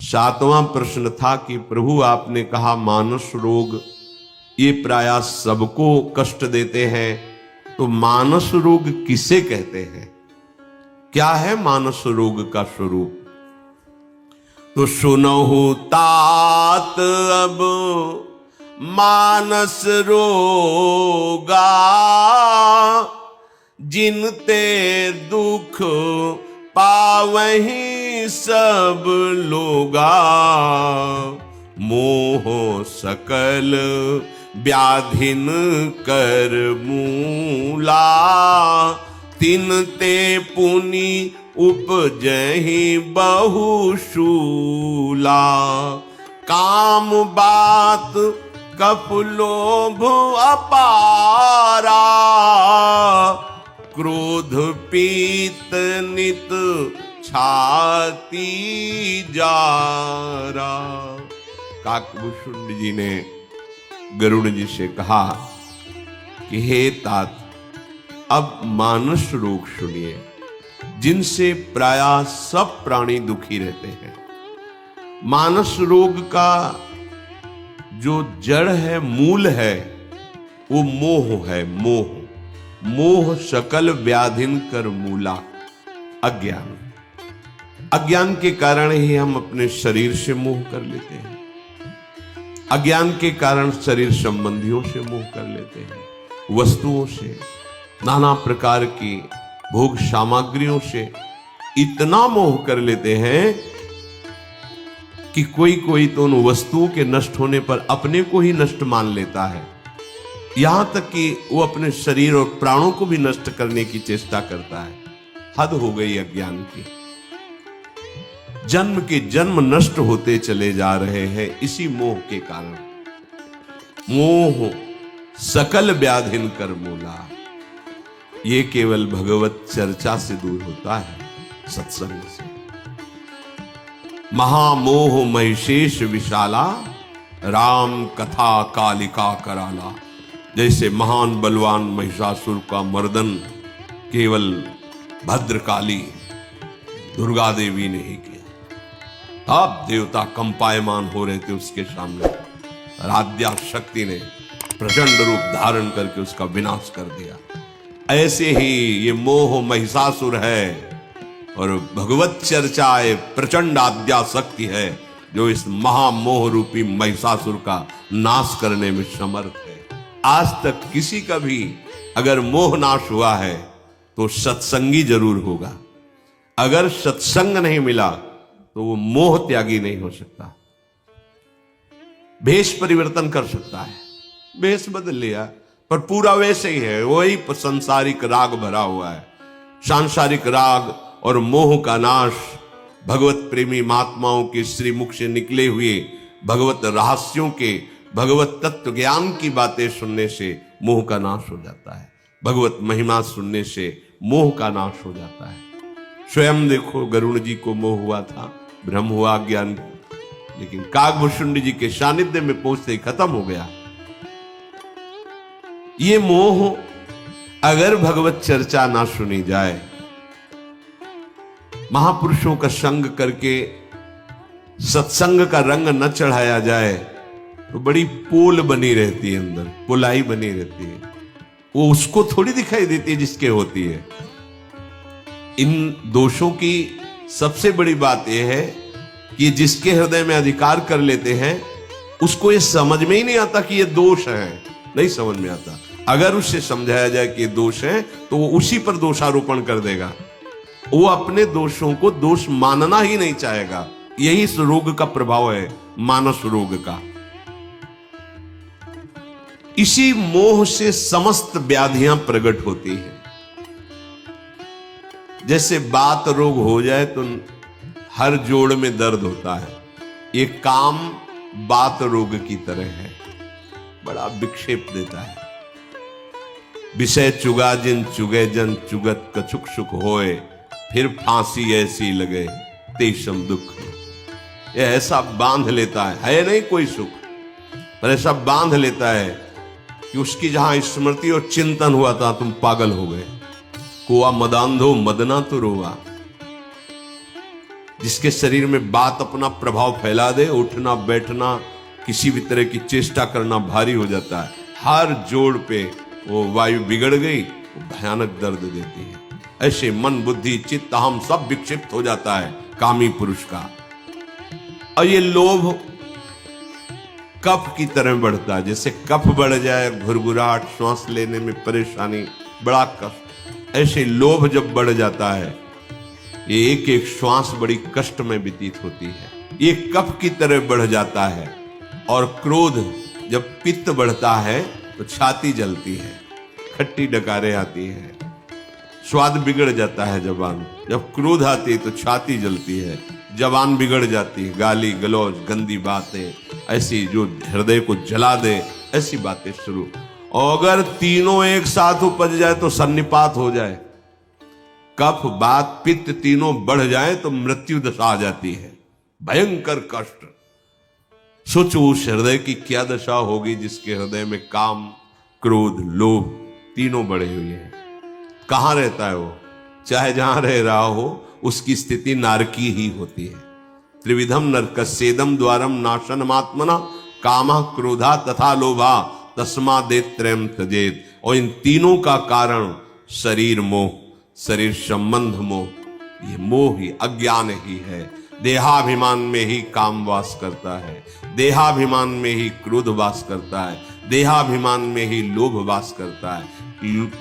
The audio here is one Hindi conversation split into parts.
सातवां प्रश्न था कि प्रभु आपने कहा मानस रोग ये प्रायः सबको कष्ट देते हैं, तो मानस रोग किसे कहते हैं? क्या है मानस रोग का स्वरूप? तो सुनहु तात अब मानस रोगा, जिनते दुख पावहीं सब लोगा। मोह सकल व्याधिन कर मूला, तिनते पुनि उपजहि बहुशूला। काम बात कप लोभ अपारा, क्रोध पीत नित छाती जारा। काकभूषुंड जी ने गरुड़ जी से कहा कि हे तात, अब मानस रोग सुनिए, जिनसे प्रायः सब प्राणी दुखी रहते हैं। मानस रोग का जो जड़ है, मूल है, वो मोह है। मोह मोह सकल व्याधिन कर मूला। अज्ञान, अज्ञान के कारण ही हम अपने शरीर से मोह कर लेते हैं। अज्ञान के कारण शरीर संबंधियों से मोह कर लेते हैं, वस्तुओं से, नाना प्रकार की भोग सामग्रियों से इतना मोह कर लेते हैं कि कोई कोई तो उन वस्तुओं के नष्ट होने पर अपने को ही नष्ट मान लेता है, यहां तक कि वो अपने शरीर और प्राणों को भी नष्ट करने की चेष्टा करता है। हद हो गई अज्ञान की। जन्म के जन्म नष्ट होते चले जा रहे हैं इसी मोह के कारण। मोह सकल व्याधिन कर मूला। ये केवल भगवत चर्चा से दूर होता है, सत्संग से। महामोह महिषेष विशाला, राम कथा कालिका कराला। जैसे महान बलवान महिषासुर का मर्दन केवल भद्रकाली दुर्गा देवी ने ही किया। अब देवता कंपायमान हो रहे थे उसके सामने। आद्या शक्ति ने प्रचंड रूप धारण करके उसका विनाश कर दिया। ऐसे ही ये मोह महिषासुर है और भगवत चर्चा प्रचंड आद्या शक्ति है जो इस महामोह रूपी महिषासुर का नाश करने में समर्थ है। आज तक किसी का भी अगर मोह नाश हुआ है तो सत्संगी जरूर होगा। अगर सत्संग नहीं मिला तो वो मोह त्यागी नहीं हो सकता। भेष परिवर्तन कर सकता है, भेष बदल लिया पर पूरा वैसे ही है, वही सांसारिक राग भरा हुआ है। सांसारिक राग और मोह का नाश भगवत प्रेमी महात्माओं के श्रीमुख से निकले हुए भगवत रहस्यों के, भगवत तत्व ज्ञान की बातें सुनने से मोह का नाश हो जाता है। भगवत महिमा सुनने से मोह का नाश हो जाता है। स्वयं देखो, गरुड़ जी को मोह हुआ था, भ्रम हुआ ज्ञान, लेकिन काकभूषुंड जी के सानिध्य में पहुंचते ही खत्म हो गया। ये मोह अगर भगवत चर्चा ना सुनी जाए, महापुरुषों का संग करके सत्संग का रंग न चढ़ाया जाए तो बड़ी पोल बनी रहती है, अंदर पुलाई बनी रहती है। वो उसको थोड़ी दिखाई देती है जिसके होती है। इन दोषों की सबसे बड़ी बात यह है कि जिसके हृदय में अधिकार कर लेते हैं उसको ये समझ में ही नहीं आता कि ये दोष है, नहीं समझ में आता। अगर उससे समझाया जाए कि ये दोष है तो वो उसी पर दोषारोपण कर देगा। वो अपने दोषों को दोष मानना ही नहीं चाहेगा। यही इस रोग का प्रभाव है, मानस रोग का। इसी मोह से समस्त व्याधियां प्रकट होती हैं। जैसे बात रोग हो जाए तो हर जोड़ में दर्द होता है, ये काम बात रोग की तरह है, बड़ा विक्षेप देता है। विषय चुगा जिन चुगे जन चुगत कछुक सुख होए, फिर फांसी ऐसी लगे तेषम दुख। ये ऐसा बांध लेता है नहीं कोई सुख, पर ऐसा बांध लेता है कि उसकी जहां स्मृति और चिंतन हुआ था तुम पागल हो गए। कुआ मदांधो मदना तो रोआ। जिसके शरीर में बात अपना प्रभाव फैला दे, उठना बैठना किसी भी तरह की चेष्टा करना भारी हो जाता है। हर जोड़ पे वो वायु बिगड़ गई, वो भयानक दर्द देती है। ऐसे मन बुद्धि चित्त हम सब विक्षिप्त हो जाता है कामी पुरुष का। और ये लोभ कफ की तरह बढ़ता है। जैसे कफ बढ़ जाए, घुरघुराहट, श्वास लेने में परेशानी, बड़ा कष्ट। ऐसे लोभ जब बढ़ जाता है, ये एक एक श्वास बड़ी कष्ट में व्यतीत होती है। ये कफ की तरह बढ़ जाता है। और क्रोध जब पित्त बढ़ता है तो छाती जलती है, खट्टी डकारें आती है, स्वाद बिगड़ जाता है जबान। जब क्रोध आती है तो छाती जलती है, जबान बिगड़ जाती है, गाली गलौज, गंदी बातें, ऐसी जो हृदय को जला दे, ऐसी बातें शुरू। और अगर तीनों एक साथ उपज जाए तो सन्निपात हो जाए, कफ बात पित्त तीनों बढ़ जाए तो मृत्यु दशा आ जाती है, भयंकर कष्ट। सोचो उस हृदय की क्या दशा होगी जिसके हृदय में काम, क्रोध, लोभ तीनों बढ़े हुए हैं। कहां रहता है वो? चाहे जहां रह रहा हो, उसकी स्थिति नारकी ही होती है। त्रिविधम नरकस्येदम द्वारम नाशनमात्मना कामः क्रोधा तथा लोभा तस्मादेत्रयम् त्यजेत। और इन तीनों का कारण शरीर मोह, शरीर संबंध मोह, ये मोह ही, अज्ञान ही है। देहाभिमान में ही काम वास करता है, देहाभिमान में ही क्रोध वास करता है, देहाभिमान में ही लोभ वास करता है।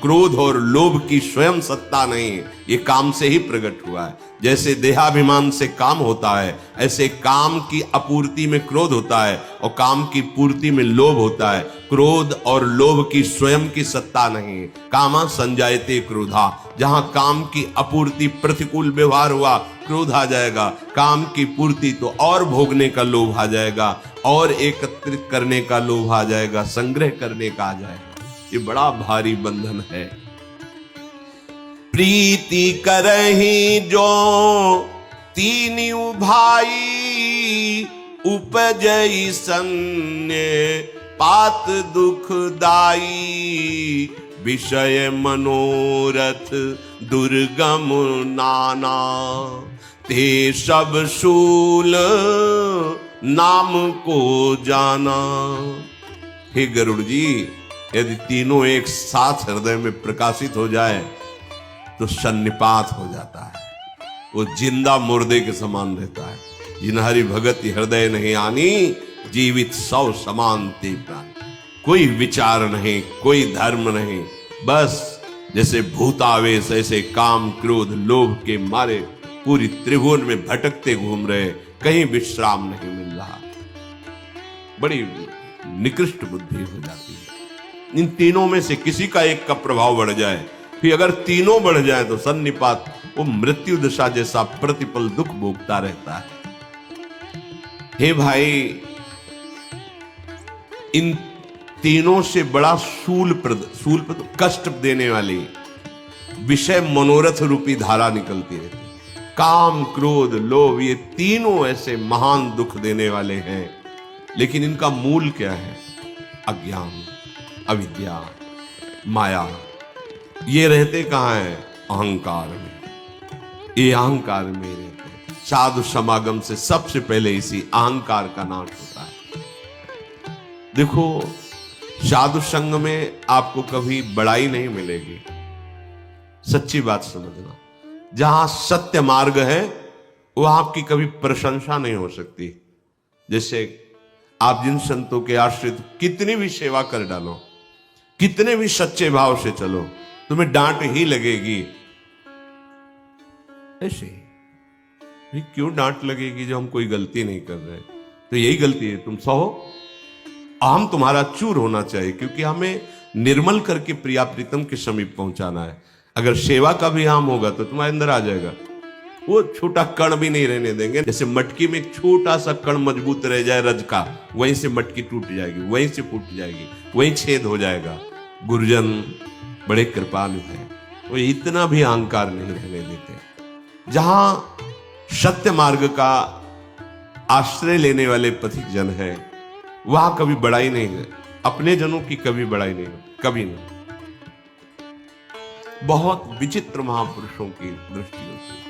क्रोध और लोभ की स्वयं सत्ता नहीं, ये काम से ही प्रकट हुआ है। जैसे देहाभिमान से काम होता है, ऐसे काम की अपूर्ति में क्रोध होता है और काम की पूर्ति में लोभ होता है। क्रोध और लोभ की स्वयं की सत्ता नहीं। कामा संजायते क्रोधा, जहां काम की अपूर्ति प्रतिकूल व्यवहार हुआ, क्रोध आ जाएगा। काम की पूर्ति तो और भोगने का लोभ आ जाएगा, और एकत्रित करने का लोभ आ जाएगा, संग्रह करने का आ जाएगा। ये बड़ा भारी बंधन है। प्रीति करही जो तीनों भाई, उपजई सन्य पात दुखदाई। विषय मनोरथ दुर्गम नाना, ते सब शूल नाम को जाना। हे गरुड़ जी, यदि तीनों एक साथ हृदय में प्रकाशित हो जाए तो सन्निपात हो जाता है। वो जिंदा मुर्दे के समान रहता है। जिन हरि भगति हृदय नहीं आनी, जीवित सौ समान ते प्राण। कोई विचार नहीं, कोई धर्म नहीं, बस जैसे भूतावेश ऐसे काम क्रोध लोभ के मारे पूरी त्रिभुवन में भटकते घूम रहे, कहीं विश्राम नहीं मिल रहा। बड़ी निकृष्ट बुद्धि हो जाती है। इन तीनों में से किसी का एक का प्रभाव बढ़ जाए, फिर अगर तीनों बढ़ जाए तो सन्निपात, वो मृत्यु दशा जैसा प्रतिपल दुख भोगता रहता है। हे भाई, इन तीनों से बड़ा शूलप्रद कष्ट देने वाली विषय मनोरथ रूपी धारा निकलती रहती है। काम क्रोध लोभ, ये तीनों ऐसे महान दुख देने वाले हैं। लेकिन इनका मूल क्या है? अज्ञान, अविद्या, माया। ये रहते कहाँ हैं? अहंकार में। ये अहंकार में रहते हैं। साधु समागम से सबसे पहले इसी अहंकार का नाश होता है। देखो, साधु संग में आपको कभी बड़ाई नहीं मिलेगी। सच्ची बात समझना, जहां सत्य मार्ग है वहां आपकी कभी प्रशंसा नहीं हो सकती। जैसे आप जिन संतों के आश्रित कितनी भी सेवा कर डालो, कितने भी सच्चे भाव से चलो, तुम्हें डांट ही लगेगी। ऐसे ही क्यों डांट लगेगी जब हम कोई गलती नहीं कर रहे? तो यही गलती है, तुम सहो। अहम तुम्हारा चूर होना चाहिए, क्योंकि हमें निर्मल करके प्रिया प्रीतम के समीप पहुंचाना है। अगर सेवा का भी अहम होगा तो तुम्हारे अंदर आ जाएगा, वो छोटा कण भी नहीं रहने देंगे। जैसे मटकी में एक छोटा सा कण मजबूत रह जाए रज का, वहीं से मटकी टूट जाएगी, वहीं से फूट जाएगी, वहीं छेद हो जाएगा। गुरुजन बड़े कृपालु हैं, वो इतना भी अहंकार नहीं रहने देते। जहां सत्य मार्ग का आश्रय लेने वाले पथिक जन है, वहां कभी बड़ाई नहीं है। अपने जनों की कभी बड़ाई नहीं, कभी नहीं। बहुत विचित्र महापुरुषों की दृष्टि होती है।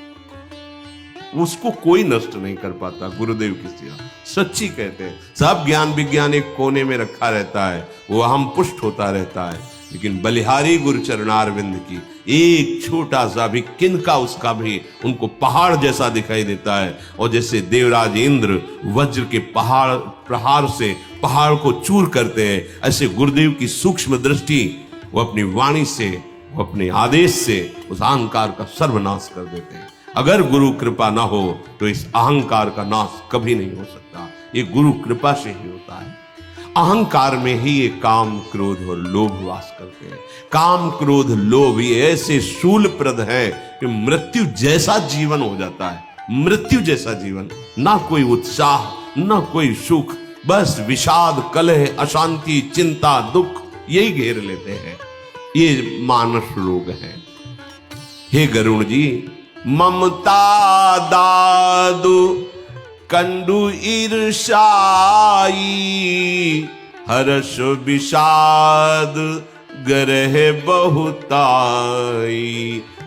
उसको कोई नष्ट नहीं कर पाता। गुरुदेव की सेवा सच्ची कहते हैं। सब ज्ञान विज्ञान एक कोने में रखा रहता है, वो हम पुष्ट होता रहता है, लेकिन बलिहारी गुरु चरणारविंद की एक छोटा सा भी किनका उसका भी उनको पहाड़ जैसा दिखाई देता है। और जैसे देवराज इंद्र वज्र के पहाड़ प्रहार से पहाड़ को चूर करते हैं, ऐसे गुरुदेव की सूक्ष्म दृष्टि वो अपनी वाणी से, वो अपने आदेश से उस अहंकार का सर्वनाश कर देते हैं। अगर गुरु कृपा ना हो तो इस अहंकार का नाश कभी नहीं हो सकता, ये गुरु कृपा से ही होता है। अहंकार में ही ये काम क्रोध और लोभ वास करते हैं। काम क्रोध लोभ ये ऐसे शूलप्रद है कि मृत्यु जैसा जीवन हो जाता है, मृत्यु जैसा जीवन, ना कोई उत्साह ना कोई सुख, बस विषाद कलह अशांति चिंता दुख यही घेर लेते हैं। ये मानस रोग है। हे गरुण जी, ममता दादु कंडु ईर्षाई हर्ष विषाद ग्रह बहुताई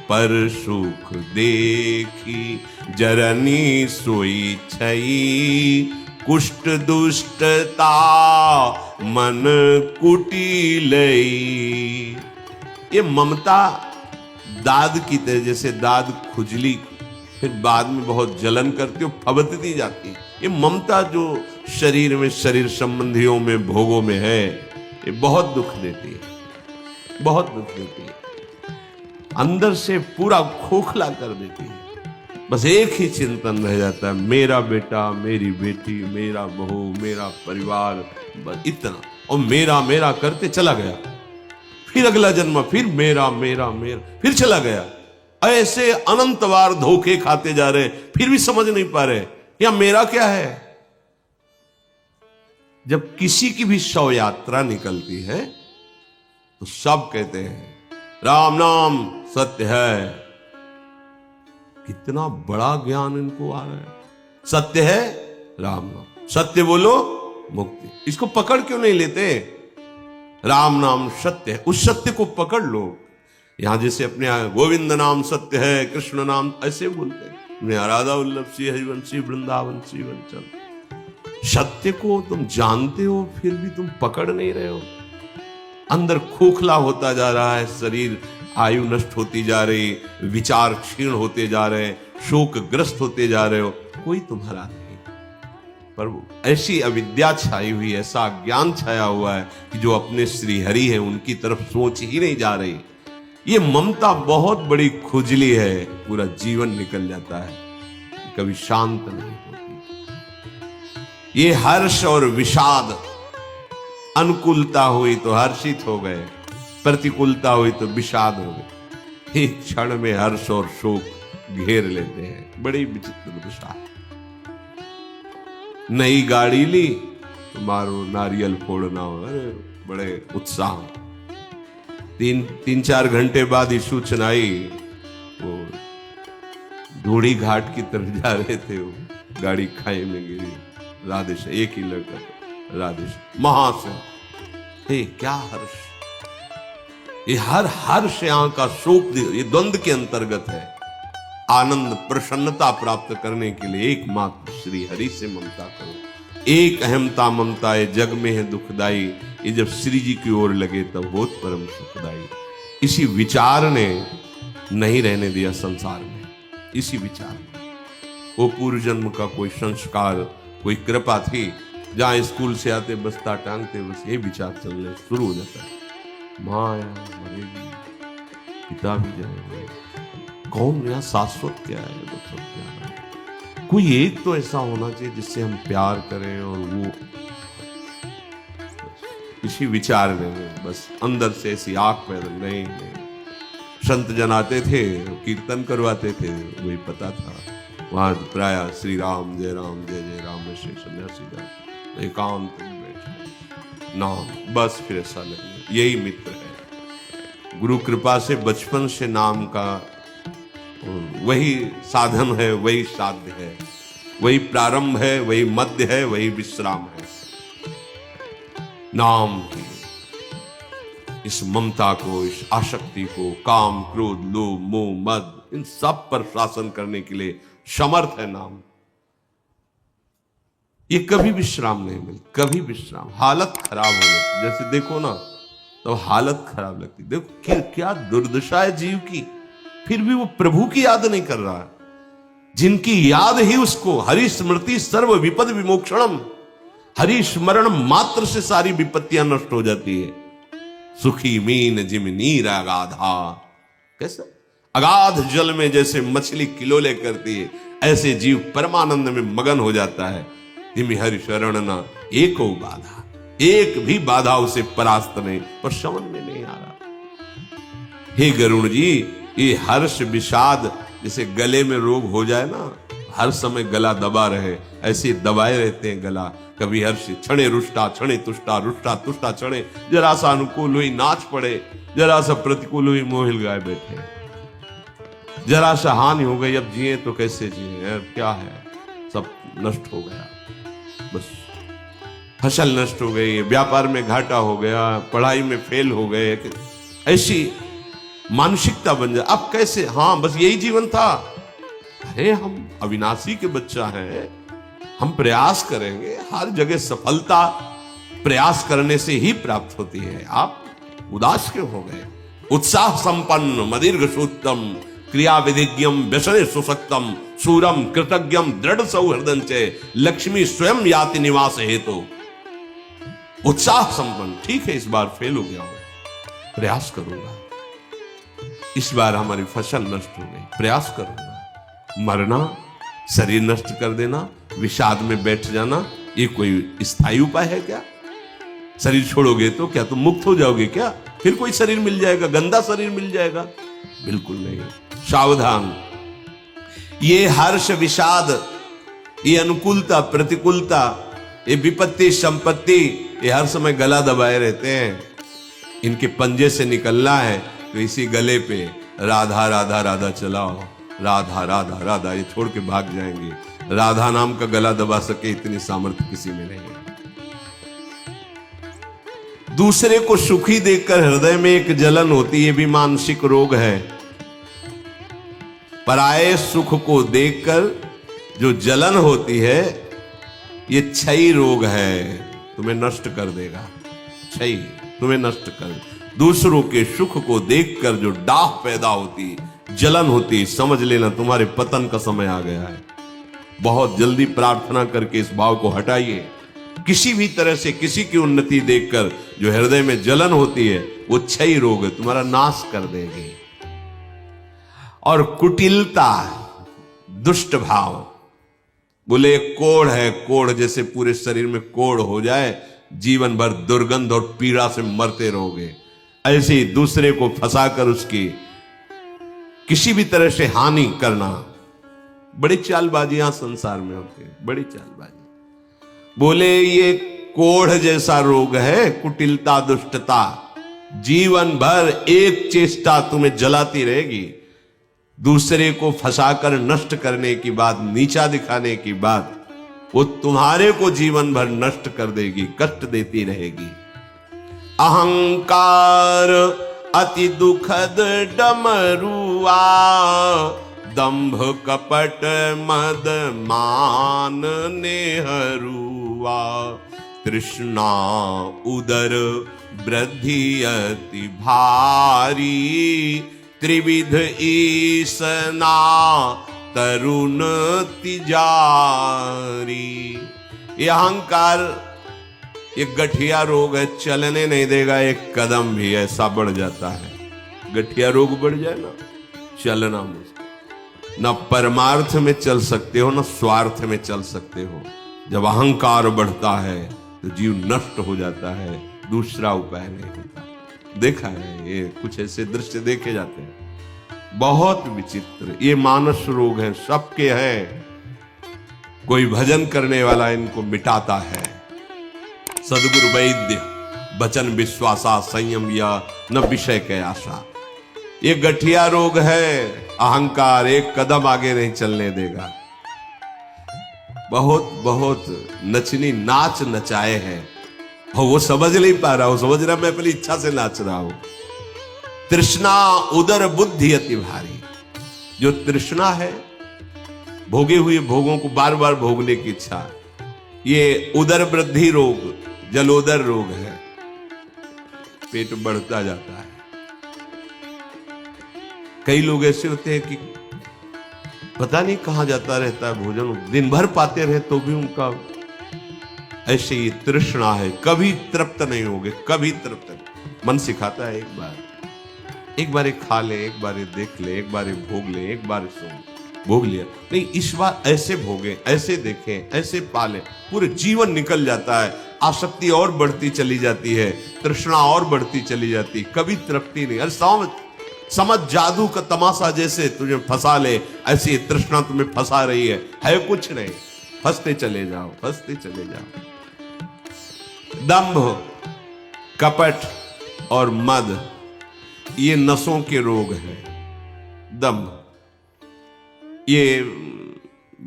पर सुख देखी जरनी सोई छई कुष्ठ दुष्टता मन कुटिलई। ये ममता दाद की तरह, जैसे दाद खुजली फिर बाद में बहुत जलन करती हो, फबकती जाती है। ये ममता जो शरीर में शरीर संबंधियों में भोगों में है, ये बहुत दुख देती है, बहुत दुख देती है, अंदर से पूरा खोखला कर देती है। बस एक ही चिंतन रह जाता है, मेरा बेटा मेरी बेटी मेरा बहू मेरा परिवार, बस इतना। और मेरा मेरा करते चला गया, फिर अगला जन्म फिर मेरा मेरा मेरा, फिर चला गया। ऐसे अनंत बार धोखे खाते जा रहे, फिर भी समझ नहीं पा रहे या मेरा क्या है। जब किसी की भी शव यात्रा निकलती है तो सब कहते हैं राम नाम सत्य है। कितना बड़ा ज्ञान इनको आ रहा है। सत्य है राम नाम, सत्य बोलो मुक्ति। इसको पकड़ क्यों नहीं लेते? राम नाम सत्य है, उस सत्य को पकड़ लो। यहां जैसे अपने गोविंद नाम सत्य है, कृष्ण नाम ऐसे बोलते हैं, राधा वल्लभ सी हरिवंशी वृंदावन सी वंचल। सत्य को तुम जानते हो फिर भी तुम पकड़ नहीं रहे हो। अंदर खोखला होता जा रहा है, शरीर आयु नष्ट होती जा रही, विचार क्षीण होते जा रहे, शोकग्रस्त होते जा रहे हो, कोई तुम्हारा नहीं। पर ऐसी अविद्या छाई हुई, ऐसा ज्ञान छाया हुआ है कि जो अपने श्री हरि है उनकी तरफ सोच ही नहीं जा रही। ये ममता बहुत बड़ी खुजली है, पूरा जीवन निकल जाता है, कभी शांत नहीं होती। ये हर्ष और विषाद, अनुकूलता हुई तो हर्षित हो गए, प्रतिकूलता हुई तो विषाद हो गए। एक क्षण में हर्ष और शोक घेर लेते हैं। बड़ी विचित्र दशा। नई गाड़ी ली तो मारो नारियल फोड़ना हो, अरे बड़े उत्साह। तीन चार घंटे बाद यीशु चनाई, वो ढूढ़ी घाट की तरफ जा रहे थे, वो गाड़ी खाई में गिरी। राधेश, एक ही लड़का था, राधेश महाशय। हे क्या हर्ष! ये हर हर्ष यहाँ का शोक, ये द्वंद्व के अंतर्गत है। आनंद प्रसन्नता प्राप्त करने के लिए एकमात्र श्री हरि से ममता करो। एक अहमता ममता है जग में है दुखदाई, ये जब श्री जी की ओर लगे तब होत परम सुखदाई। इसी विचार ने नहीं रहने दिया संसार में, इसी विचार में। वो पूर्व जन्म का कोई संस्कार, कोई कृपा थी, जहां स्कूल से आते बस्ता टांगते बस ये विचार चलने शुरू हो जाता है, माया मरेगी, पिता भी जाएंगे, कौन यहाँ शाश्वत क्या है, वो सब क्या है। कोई एक तो ऐसा होना चाहिए जिससे हम प्यार करें, और वो इसी विचार में बस अंदर से ऐसी आग पैदा नहीं। संत जन आते थे, कीर्तन करवाते थे, वही पता था। वहां प्राय श्री राम जय राम में से सन्यासी जाते, एकांत में बैठे नाम, बस फिर ऐसा लगने यही मित्र है। गुरु कृपा से बचपन से नाम का वही साधन है, वही साध्य है, वही प्रारंभ है, वही मध्य है, वही विश्राम है। नाम की इस ममता को, इस आसक्ति को, काम क्रोध लोभ मोह मद, इन सब पर शासन करने के लिए समर्थ है नाम। ये कभी विश्राम नहीं मिलता, कभी विश्राम। हालत खराब हो जाती, जैसे देखो ना तो हालत खराब लगती। देखो क्या दुर्दशा है जीव की, फिर भी वो प्रभु की याद नहीं कर रहा है। जिनकी याद ही उसको, हरि स्मृति सर्व विपद विमोक्षणम, हरि स्मरण मात्र से सारी विपत्तियां नष्ट हो जाती है। सुखी मीन जिम नीर अगाधा, कैसा अगाध जल में जैसे मछली किलोले करती है, ऐसे जीव परमानंद में मगन हो जाता है। तिमि हरि शरण न एको बाधा, एक भी बाधा उसे परास्त नहीं, पर समझ में नहीं आ रहा। हे गरुण जी, ये हर्ष विषाद, जैसे गले में रोग हो जाए ना, हर समय गला दबा रहे, ऐसे दबाए रहते हैं गला। कभी हर्ष क्षणे रुष्टा क्षणे तुष्टा, रुष्टा तुष्टा क्षणे, जरा सा अनुकूल हुई नाच पड़े, जरा सा प्रतिकूल हुई मोहिल गाय बैठे, जरा सा हानि हो गई, अब जिए तो कैसे जिए, क्या है, सब नष्ट हो गया, बस फसल नष्ट हो गई, व्यापार में घाटा हो गया, पढ़ाई में फेल हो गए, ऐसी मानसिकता बन जाए। अब कैसे, हाँ बस यही जीवन था। अरे हम अविनाशी के बच्चा हैं, हम प्रयास करेंगे, हर जगह सफलता प्रयास करने से ही प्राप्त होती है। आप उदास क्यों हो गए? उत्साह संपन्न मदीर्घ सूत्रम क्रिया विधिज्ञम व्यसने सुशक्तम सूरम कृतज्ञम दृढ़ सौहृदं च लक्ष्मी स्वयं याति निवास हेतु। उत्साह संपन्न, ठीक है इस बार फेल हो गया हूं, प्रयास करूंगा, इस बार हमारी फसल नष्ट हो गई, प्रयास करूंगा। मरना, शरीर नष्ट कर देना, विषाद में बैठ जाना, ये कोई स्थायी उपाय है क्या? शरीर छोड़ोगे तो क्या तुम मुक्त हो जाओगे क्या? फिर कोई शरीर मिल जाएगा, गंदा शरीर मिल जाएगा? बिल्कुल नहीं। सावधान। ये हर्ष विषाद, ये अनुकूलता प्रतिकूलता, ये विपत्ति संपत्ति, ये हर समय गला दबाए रहते हैं। इनके पंजे से निकलना है तो इसी गले पे राधा राधा राधा चलाओ, राधा राधा राधा, ये छोड़ के भाग जाएंगे। राधा नाम का गला दबा सके इतनी सामर्थ्य किसी में नहीं है। दूसरे को सुखी देखकर हृदय में एक जलन होती है, भी मानसिक रोग है। पराये सुख को देखकर जो जलन होती है, ये क्षयी रोग है, तुम्हें नष्ट कर देगा। क्षयी तुम्हें नष्ट कर। दूसरों के सुख को देखकर जो डाह पैदा होती, जलन होती, समझ लेना तुम्हारे पतन का समय आ गया है। बहुत जल्दी प्रार्थना करके इस भाव को हटाइए। किसी भी तरह से किसी की उन्नति देखकर जो हृदय में जलन होती है, वो क्षयी रोग है, तुम्हारा नाश कर देगी। और कुटिलता, दुष्ट भाव, बोले कोढ़ है, कोढ़ जैसे पूरे शरीर में कोढ़ हो जाए, जीवन भर दुर्गंध और पीड़ा से मरते रहोगे। ऐसे ही दूसरे को फंसाकर उसकी किसी भी तरह से हानि करना, बड़ी चालबाजियां संसार में होती है, बड़ी चालबाजी। बोले ये कोढ़ जैसा रोग है, कुटिलता दुष्टता, जीवन भर एक चेष्टा तुम्हें जलाती रहेगी। दूसरे को फंसाकर नष्ट करने की बात, नीचा दिखाने की बात, वो तुम्हारे को जीवन भर नष्ट कर देगी, कष्ट देती रहेगी। अहंकार अति दुखद डमरुआ, दंभ कपट मद मान नेहरुआ, तृष्णा उदर वृद्धि अति भारी, त्रिविध ईसना तरुण तिजारी। ये अहंकार, ये गठिया रोग है, चलने नहीं देगा एक कदम भी, ऐसा बढ़ जाता है। गठिया रोग बढ़ जाए ना, चलना मुश्किल, ना परमार्थ में चल सकते हो ना स्वार्थ में चल सकते हो। जब अहंकार बढ़ता है तो जीव नष्ट हो जाता है, दूसरा उपाय नहीं होता। देखा है, ये कुछ ऐसे दृश्य देखे जाते हैं, बहुत विचित्र। ये मानस रोग है, सबके हैं। कोई भजन करने वाला इनको मिटाता है। सदगुरु वैद्य बचन विश्वासा, संयम या न विषय के आशा। ये गठिया रोग है, अहंकार एक कदम आगे नहीं चलने देगा। बहुत बहुत नचनी नाच नचाए हैं और वो समझ नहीं पा रहा, वो समझ रहा मैं अपनी इच्छा से नाच रहा हूं। तृष्णा उदर बुद्धि अति भारी, जो तृष्णा है, भोगे हुए भोगों को बार बार भोगने की इच्छा, ये उदर वृद्धि रोग, जलोदर रोग है, पेट बढ़ता जाता है। कई लोग ऐसे होते हैं कि पता नहीं कहां जाता रहता है भोजन, दिन भर पाते रहे तो भी उनका ऐसे ही तृष्णा है, कभी तृप्त नहीं होगे, कभी तृप्त नहीं। मन सिखाता है एक बार खा ले, एक बार देख ले, एक बार भोग ले, एक बार सुन, भोग लिया नहीं, इस बार ऐसे भोगे, ऐसे देखें, ऐसे पाले, पूरे जीवन निकल जाता है। आसक्ति और बढ़ती चली जाती है, तृष्णा और बढ़ती चली जाती है, कभी तृप्ति नहीं। अरे समझ जादू का तमाशा जैसे तुझे फंसा ले, ऐसी तृष्णा तुम्हें फंसा रही है कुछ नहीं, फंसते चले जाओ, फंसते चले जाओ। दंभ, कपट और मद ये नसों के रोग हैं। दंभ ये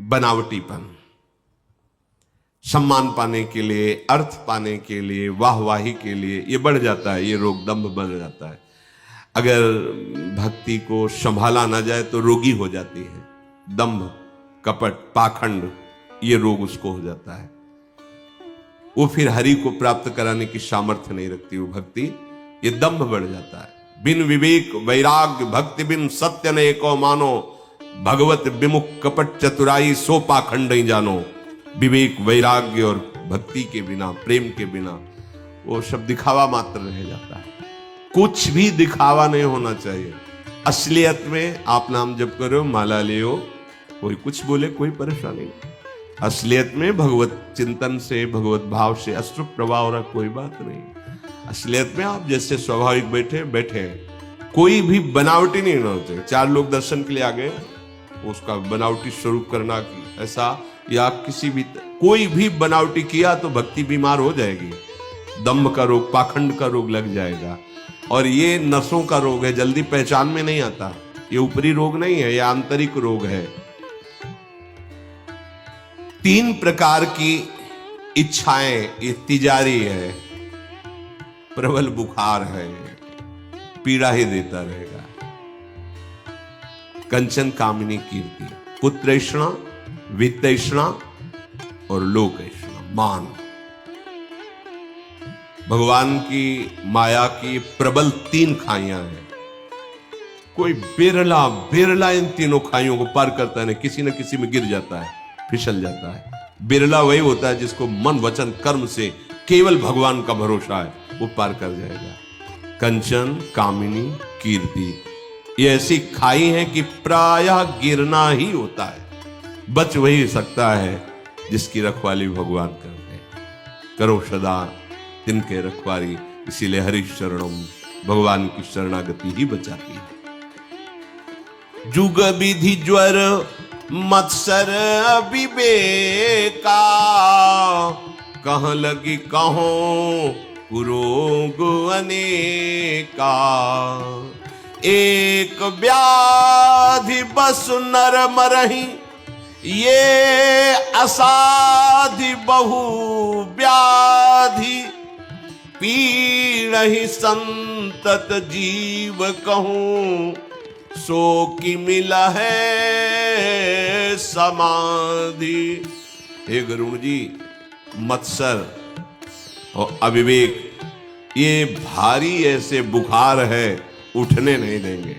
बनावटीपन, सम्मान पाने के लिए, अर्थ पाने के लिए, वाहवाही के लिए ये बढ़ जाता है, ये रोग दंभ बढ़ जाता है। अगर भक्ति को संभाला ना जाए तो रोगी हो जाती है। दंभ, कपट, पाखंड ये रोग उसको हो जाता है। वो फिर हरि को प्राप्त कराने की सामर्थ्य नहीं रखती वो भक्ति, ये दंभ बढ़ जाता है। बिन विवेक वैराग्य भक्ति बिन सत्य ने को मानो, भगवत विमुख कपट चतुराई सो पाखंड ही जानो। विवेक वैराग्य और भक्ति के बिना, प्रेम के बिना वो सब दिखावा मात्र रह जाता है। कुछ भी दिखावा नहीं होना चाहिए। असलियत में आप नाम जप करो, माला लियो, कोई कुछ बोले कोई परेशानी नहीं। असलियत में भगवत चिंतन से, भगवत भाव से अश्रु प्रवाह हो रहा, कोई बात नहीं। असलियत में आप जैसे स्वाभाविक बैठे बैठे, कोई भी बनावटी नहीं होना चाहिए। 4 लोग दर्शन के लिए आ गए, उसका बनावटी स्वरूप करना की ऐसा, या किसी भी कोई भी बनावटी किया तो भक्ति बीमार हो जाएगी। दम्भ का रोग, पाखंड का रोग लग जाएगा। और ये नसों का रोग है, जल्दी पहचान में नहीं आता। ये ऊपरी रोग नहीं है, ये आंतरिक रोग है। 3 प्रकार की इच्छाएं, ये तिजारी है, प्रबल बुखार है, पीड़ा ही देता रहेगा। कंचन कामिनी कीर्ति, पुत्रैषणा, वित्तैषणा और लोकैषणा, मान। भगवान की माया की प्रबल 3 खाइयां हैं। कोई बिरला इन तीनों खाइयों को पार करता है, किसी न किसी में गिर जाता है, फिसल जाता है। बिरला वही होता है जिसको मन वचन कर्म से केवल भगवान का भरोसा है, वो पार कर जाएगा। कंचन कामिनी कीर्ति ये ऐसी खाई है कि प्रायः गिरना ही होता है। बच वही सकता है जिसकी रखवाली भगवान करते हैं। करो सदा तिनके रखवारी, इसीलिए हरि शरणम, भगवान की शरणागति ही बचाती है। जुग विधि ज्वर मत्सर विवेका, कहाँ लगी कहों कुरोग अनेका। एक व्याधि बस नर मरहि, ये असाधि बहु व्याधि। पीड़हि संतत जीव कहूं, सो की मिला है समाधि। हे गरुण जी, मत्सर और अविवेक ये भारी ऐसे बुखार है, उठने नहीं देंगे,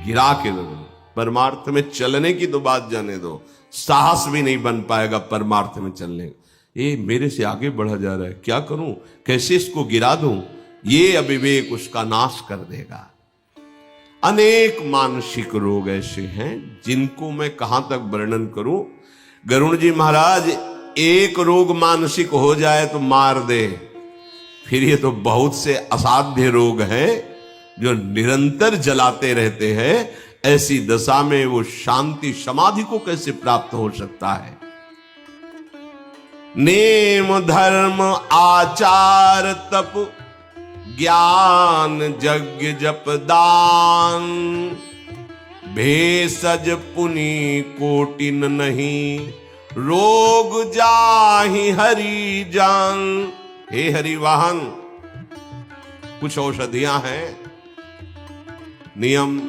गिरा के दो। परमार्थ में चलने की तो बात जाने दो, साहस भी नहीं बन पाएगा परमार्थ में चलने। ये मेरे से आगे बढ़ा जा रहा है, क्या करूं, कैसे इसको गिरा दूं? ये अविवेक उसका नाश कर देगा। अनेक मानसिक रोग ऐसे हैं जिनको मैं कहां तक वर्णन करूं। गरुण जी महाराज, एक रोग मानसिक हो जाए तो मार दे, फिर ये तो बहुत से असाध्य रोग हैं जो निरंतर जलाते रहते हैं। ऐसी दशा में वो शांति समाधि को कैसे प्राप्त हो सकता है? नेम धर्म आचार तप ज्ञान यज्ञ जप दान, भेषज पुनि कोटिन नहीं, रोग जाहि हरि जान। हे हरि वाहन, कुछ औषधियां हैं, नियम,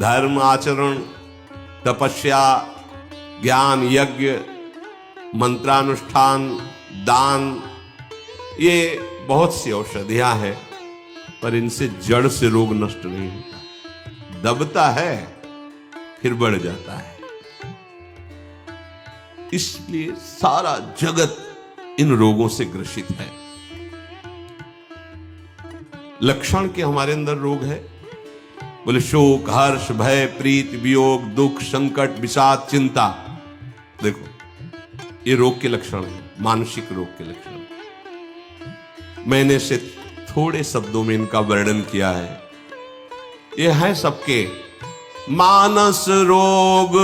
धर्म आचरण, तपस्या, ज्ञान, यज्ञ, मंत्रानुष्ठान, दान, ये बहुत सी औषधियां हैं, पर इनसे जड़ से रोग नष्ट नहीं होता। दबता है फिर बढ़ जाता है। इसलिए सारा जगत इन रोगों से ग्रसित है। लक्षण के हमारे अंदर रोग है, बोले शोक, हर्ष, भय, प्रीति, वियोग, दुख, संकट, विषाद, चिंता। देखो ये रोग के लक्षण है, मानसिक रोग के लक्षण। मैंने से थोड़े शब्दों में इनका वर्णन किया है। ये है सबके। मानस रोग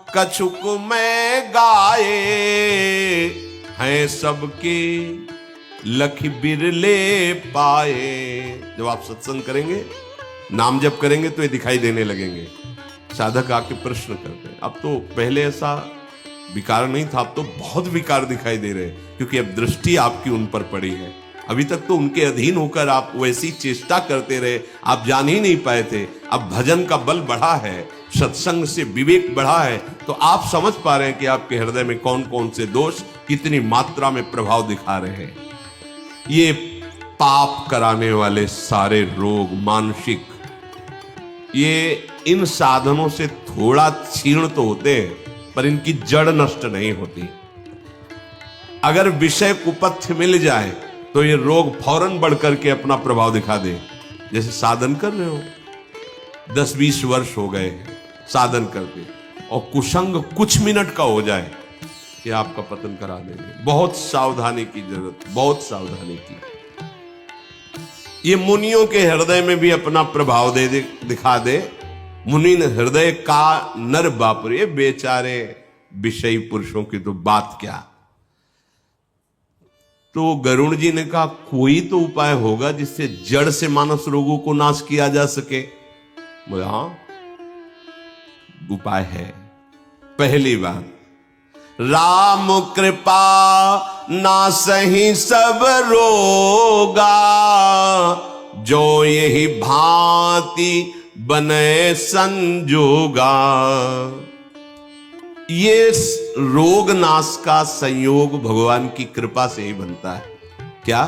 कछुक में गाए, हैं सबके लख बिरले पाए। जब आप सत्संग करेंगे, नाम जप करेंगे तो ये दिखाई देने लगेंगे। साधक आके प्रश्न करते हैं। अब तो पहले ऐसा विकार नहीं था, अब तो बहुत विकार दिखाई दे रहे हैं, क्योंकि अब दृष्टि आपकी उन पर पड़ी है। अभी तक तो उनके अधीन होकर आप वैसी चेष्टा करते रहे, आप जान ही नहीं पाए थे। अब भजन का बल बढ़ा है, सत्संग से विवेक बढ़ा है, तो आप समझ पा रहे हैं कि आपके हृदय में कौन कौन से दोष कितनी मात्रा में प्रभाव दिखा रहे हैं। ये पाप कराने वाले सारे रोग मानसिक, ये इन साधनों से थोड़ा क्षीण तो होते हैं, पर इनकी जड़ नष्ट नहीं होती। अगर विषय कुपथ्य मिल जाए तो ये रोग फौरन बढ़ करके अपना प्रभाव दिखा दे। जैसे साधन कर रहे हो, 10-20 वर्ष हो गए साधन करते, और कुसंग कुछ मिनट का हो जाए कि आपका पतन करा देंगे। बहुत सावधानी की जरूरत, बहुत सावधानी की। ये मुनियों के हृदय में भी अपना प्रभाव दिखा दे। मुनि हृदय का नर बापरे, बेचारे विषयी पुरुषों की तो बात क्या। तो गरुड़ जी ने कहा कोई तो उपाय होगा जिससे जड़ से मानस रोगों को नाश किया जा सके। बोले हाँ उपाय है। पहली बात, राम कृपा नासहि सब रोगा, जो यही भांति बने संजोगा। ये रोग नाश का संयोग भगवान की कृपा से ही बनता है। क्या?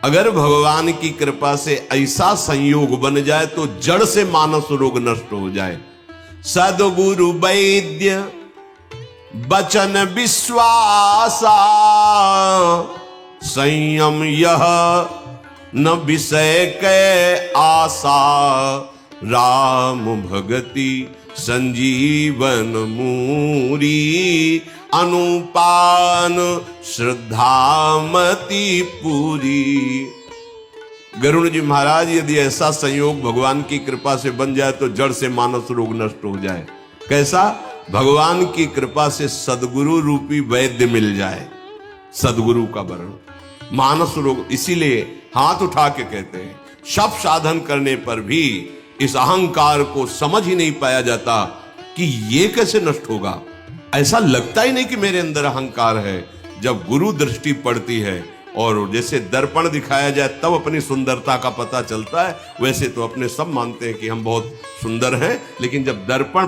अगर भगवान की कृपा से ऐसा संयोग बन जाए तो जड़ से मानस रोग नष्ट हो जाए। सद्गुरु वैद्य बचन विश्वासा, संयम यह न विषय के आशा, राम भगति संजीवन मूरी, अनुपान श्रद्धामति पूरी। गरुड़ जी महाराज, यदि ऐसा संयोग भगवान की कृपा से बन जाए तो जड़ से मानस रोग नष्ट हो जाए। कैसा? भगवान की कृपा से सदगुरु रूपी वैद्य मिल जाए, सदगुरु का वर्ण, मानस रोग। इसीलिए हाथ उठा के कहते हैं, सब साधन करने पर भी इस अहंकार को समझ ही नहीं पाया जाता कि ये कैसे नष्ट होगा। ऐसा लगता ही नहीं कि मेरे अंदर अहंकार है। जब गुरु दृष्टि पड़ती है और जैसे दर्पण दिखाया जाए तब अपनी सुंदरता का पता चलता है। वैसे तो अपने सब मानते हैं कि हम बहुत सुंदर हैं, लेकिन जब दर्पण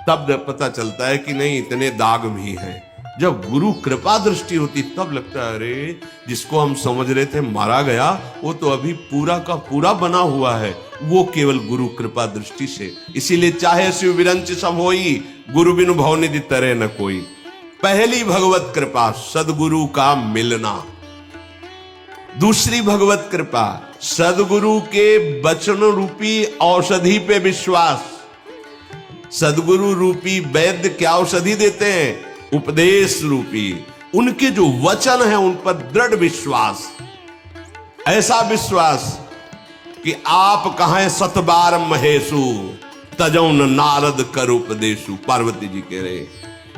तब पता चलता है कि नहीं, इतने दाग भी हैं। जब गुरु कृपा दृष्टि होती तब लगता है अरे जिसको हम समझ रहे थे मारा गया, वो तो अभी पूरा का पूरा बना हुआ है, वो केवल गुरु कृपा दृष्टि से। इसीलिए चाहे शिव विरंच सब होई, गुरु बिनु भवनिधि तरे न कोई। पहली भगवत कृपा सदगुरु का मिलना। दूसरी भगवत कृपा सदगुरु के वचन रूपी औषधि पे विश्वास। सदगुरु रूपी वैद्य क्या औषधि देते हैं? उपदेश रूपी, उनके जो वचन है उन पर दृढ़ विश्वास। ऐसा विश्वास कि आप कहें सतबार महेशु, तजौन नारद कर उपदेशु। पार्वती जी कह रहे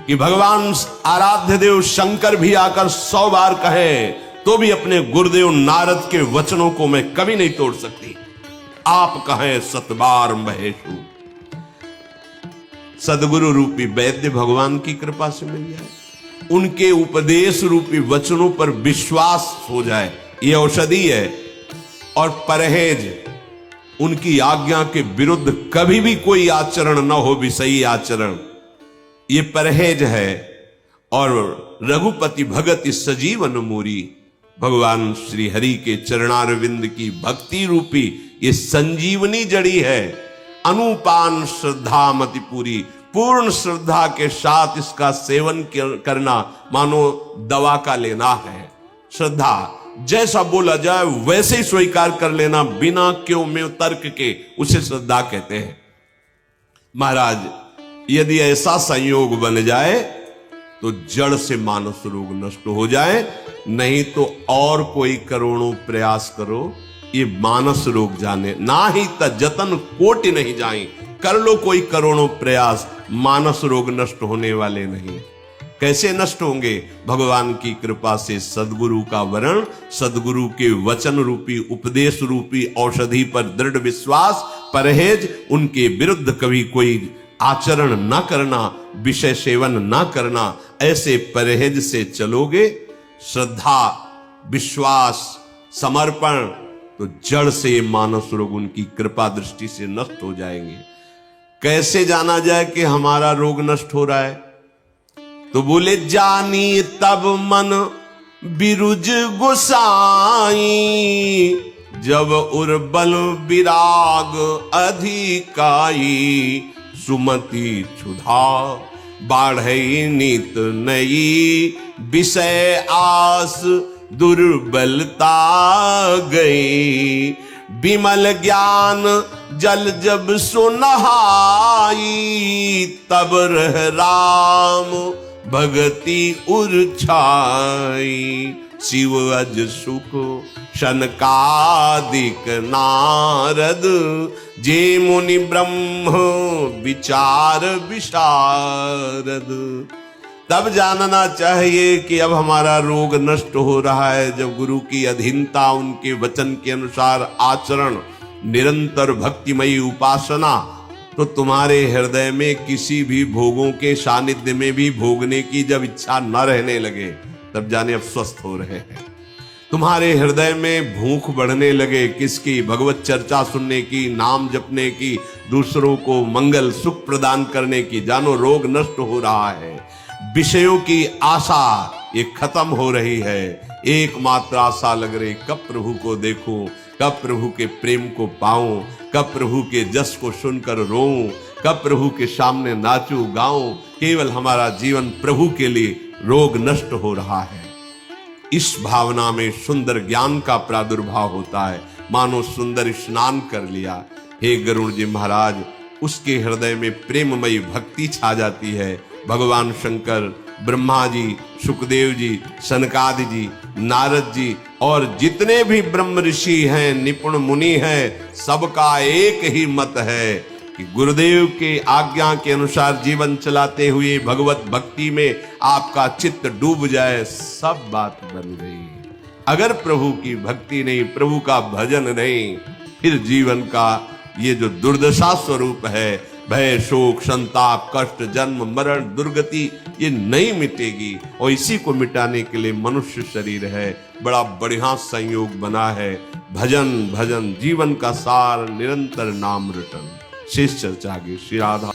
कि भगवान आराध्य देव शंकर भी आकर 100 बार कहे तो भी अपने गुरुदेव नारद के वचनों को मैं कभी नहीं तोड़ सकती। आप कहें सतबार महेशु। सदगुरु रूपी वैद्य भगवान की कृपा से मिल जाए, उनके उपदेश रूपी वचनों पर विश्वास हो जाए, ये औषधि है। और परहेज, उनकी आज्ञा के विरुद्ध कभी भी कोई आचरण न हो, विषयी आचरण, ये परहेज है। और रघुपति भगत सजीवन मूरी, भगवान श्री हरि के चरणारविंद की भक्ति रूपी ये संजीवनी जड़ी है। अनुपान श्रद्धा मति पूरी, पूर्ण श्रद्धा के साथ इसका सेवन करना मानो दवा का लेना है। श्रद्धा, जैसा बोला जाए वैसे ही स्वीकार कर लेना, बिना क्यों में तर्क के, उसे श्रद्धा कहते हैं। महाराज, यदि ऐसा संयोग बन जाए तो जड़ से मानस रोग नष्ट हो जाए, नहीं तो और कोई करोड़ों प्रयास करो, ये मानस रोग जाने ना ही जतन कोटि नहीं जाए। कर लो कोई करोड़ों प्रयास, मानस रोग नष्ट होने वाले नहीं। कैसे नष्ट होंगे? भगवान की कृपा से सदगुरु का वरण, सदगुरु के वचन रूपी उपदेश रूपी औषधि पर दृढ़ विश्वास, परहेज, उनके विरुद्ध कभी कोई आचरण न करना, विषय सेवन न करना, ऐसे परहेज से चलोगे, श्रद्धा, विश्वास, समर्पण, तो जड़ से मानस रोग उनकी कृपा दृष्टि से नष्ट हो जाएंगे। कैसे जाना जाए कि हमारा रोग नष्ट हो रहा है? तो बोले, जानी तब मन बिरुज गोसाई, जब उर्बल विराग अधिकाई, सुमति क्षुधा बाढ़ई नित नई, विषय आस दुर्बलता गई, विमल ज्ञान जल जब सुनहाई, तब रह राम भगति उर्छाई, शिव अज सुख शनकादिक नारद, जे मुनि ब्रह्म विचार विशारद। तब जानना चाहिए कि अब हमारा रोग नष्ट हो रहा है, जब गुरु की अधीनता, उनके वचन के अनुसार आचरण, निरंतर भक्तिमयी उपासना, तो तुम्हारे हृदय में किसी भी भोगों के सानिध्य में भी भोगने की जब इच्छा न रहने लगे, तब जाने अब स्वस्थ हो रहे हैं। तुम्हारे हृदय में भूख बढ़ने लगे, किसकी? भगवत चर्चा सुनने की, नाम जपने की, दूसरों को मंगल सुख प्रदान करने की, जानो रोग नष्ट हो रहा है। विषयों की आशा ये खत्म हो रही है, एकमात्र आशा लग रही, कब प्रभु को देखूं, कब प्रभु के प्रेम को पाऊं, कब प्रभु के जस को सुनकर रोऊं, कब प्रभु के सामने नाचूं गाऊं। केवल हमारा जीवन प्रभु के लिए, रोग नष्ट हो रहा है। इस भावना में सुंदर ज्ञान का प्रादुर्भाव होता है, मानो सुंदर स्नान कर लिया। हे गरुड़ जी महाराज, उसके हृदय में प्रेममयी भक्ति छा जाती है। भगवान शंकर, ब्रह्मा जी, सुखदेव जी, सनकादि जी, नारद जी और जितने भी ब्रह्म ऋषि हैं, निपुण मुनि हैं, सबका एक ही मत है कि गुरुदेव के आज्ञा के अनुसार जीवन चलाते हुए भगवत भक्ति में आपका चित्त डूब जाए, सब बात बन गई। अगर प्रभु की भक्ति नहीं, प्रभु का भजन नहीं, फिर जीवन का ये जो दुर्दशा स्वरूप है, भय, शोक, संताप, कष्ट, जन्म, मरण, दुर्गति, ये नहीं मिटेगी। और इसी को मिटाने के लिए मनुष्य शरीर है। बड़ा बढ़िया संयोग बना है। भजन भजन जीवन का सार, निरंतर नाम रटन। शेष चर्चा आगे। श्री राधा